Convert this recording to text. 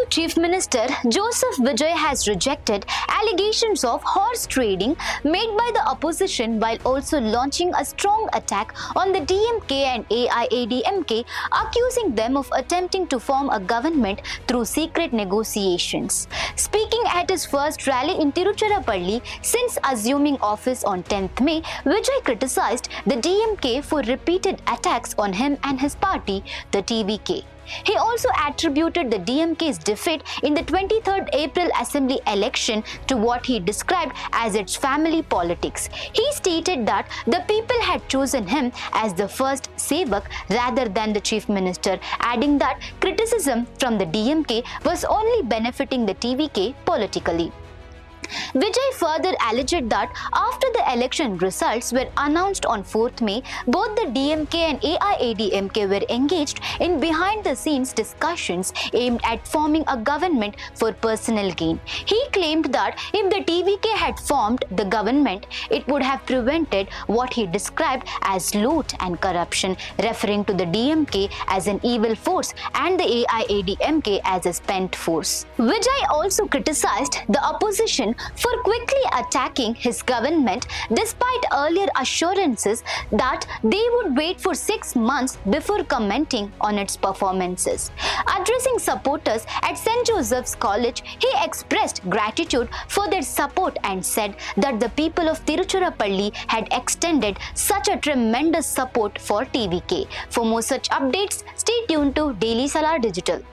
Nadu Chief Minister Vijay has rejected allegations of horse trading made by the opposition while also launching a strong attack on the DMK and AIADMK, accusing them of attempting to form a government through secret negotiations. Speaking at his first rally in Tiruchirappalli since assuming office on 10th May, Vijay criticized the DMK for repeated attacks on him and his party, the TVK. He also attributed the DMK's defeat in the 23rd April Assembly election to what he described as its family politics. He stated that the people had chosen him as the first Sevak rather than the Chief Minister, adding that criticism from the DMK was only benefiting the TVK politically. Vijay further alleged that after the election results were announced on 4th May, both the DMK and AIADMK were engaged in behind-the-scenes discussions aimed at forming a government for personal gain. He claimed that if the TVK had formed the government, it would have prevented what he described as loot and corruption, referring to the DMK as an evil force and the AIADMK as a spent force. Vijay also criticized the opposition for quickly attacking his government despite earlier assurances that they would wait for 6 months before commenting on its performances. Addressing supporters at St. Joseph's College, he expressed gratitude for their support and said that the people of Tiruchirappalli had extended such a tremendous support for TVK. For more such updates, stay tuned to Daily Salar Digital.